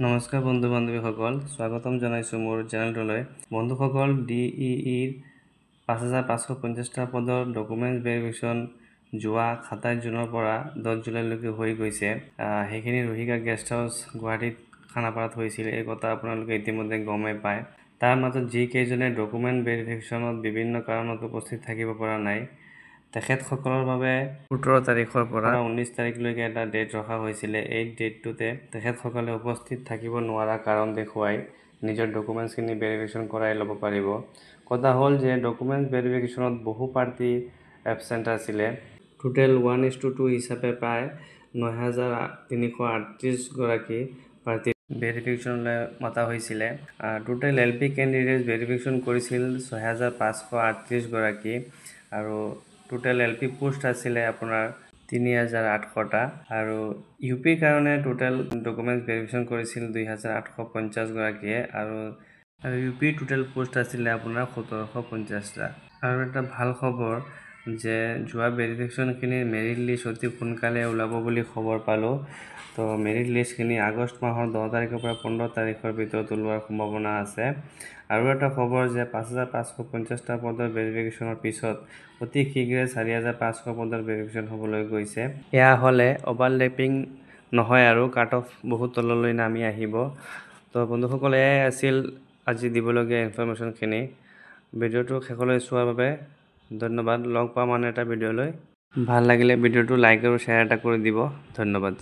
নমস্কাৰ বন্ধু বান্ধৱীসকল, স্বাগতম জনাইছোঁ মোৰ চেনেলটোলৈ। বন্ধুসকল, DEEৰ ৫,৫৫০টা পদৰ ডকুমেণ্টছ ভেৰিফিকেশ্যন যোৱা ২৭ জুনৰ পৰা ১০ জুলাইলৈকে হৈ গৈছে। সেইখিনি ৰোহিকা গেষ্ট হাউচ গুৱাহাটীত খানাপাৰাত হৈছিল। এই কথা আপোনালোকে ইতিমধ্যে গমেই পায়। তাৰ মাজত যিকেইজনে ডকুমেণ্ট ভেৰিফিকেশ্যনত বিভিন্ন কাৰণত উপস্থিত থাকিব পৰা নাই, তেখেতসকলৰ বাবে ১৭ তাৰিখৰ পৰা ১৯ তাৰিখলৈকে এটা ডেট ৰখা হৈছিলে। এই ডেটটোতে তেখেতসকলে উপস্থিত থাকিব নোৱাৰা কাৰণ দেখুৱাই নিজৰ ডকুমেণ্টছখিনি ভেৰিফিকেশ্যন কৰাই ল'ব পাৰিব। কথা হ'ল যে ডকুমেণ্টছ ভেৰিফিকেশ্যনত বহু প্ৰাৰ্থী এবচেণ্ট আছিলে। টোটেল 1:2 হিচাপে প্ৰায় ৯,৩৩৮ গৰাকী প্ৰাৰ্থী ভেৰিফিকেশ্যনলৈ মতা হৈছিলে। টোটেল LP কেণ্ডিডেটছ ভেৰিফিকেশ্যন কৰিছিল ৬,৫৩৮ গৰাকী আৰু টোটেল LP পোষ্ট আছিলে আপোনাৰ ৩,৮০০টা আৰু UPৰ কাৰণে টোটেল ডকুমেণ্টছ ভেৰিফিকেশ্যন কৰিছিল ২,৮৫০ গৰাকীয়ে আৰু UPৰ টোটেল পোষ্ট আছিলে আপোনাৰ ১৭৫০টা। আৰু এটা ভাল খবৰ যে যোৱা ভেৰিফিকেশ্যনখিনিৰ মেৰিট লিষ্ট অতি সোনকালে ওলাব বুলি খবৰ পালোঁ। তো মেৰিট লিষ্টখিনি আগষ্ট মাহৰ ১০ তাৰিখৰ পৰা ১৫ তাৰিখৰ ভিতৰত ওলোৱাৰ সম্ভাৱনা আছে। আৰু এটা খবৰ যে ৫,৫৫০টা পদৰ ভেৰিফিকেশ্যনৰ পিছত অতি শীঘ্ৰে ৪,৫০০ পদৰ ভেৰিফিকেশ্যন হ'বলৈ গৈছে। এয়া হ'লে অভাৰলেপিং নহয় আৰু কাট অফ বহুত তললৈ নামি আহিব। তো বন্ধুসকল, এয়াই আছিল আজি দিবলগীয়া ইনফৰমেশ্যনখিনি। ভিডিঅ'টো শেষলৈ চোৱাৰ বাবে ধন্যবাদ। লগ পাম আন এটা ভিডিঅ'লৈ। ভাল লাগিলে ভিডিঅ'টো লাইক আৰু শ্বেয়াৰ এটা কৰি দিব। ধন্যবাদ।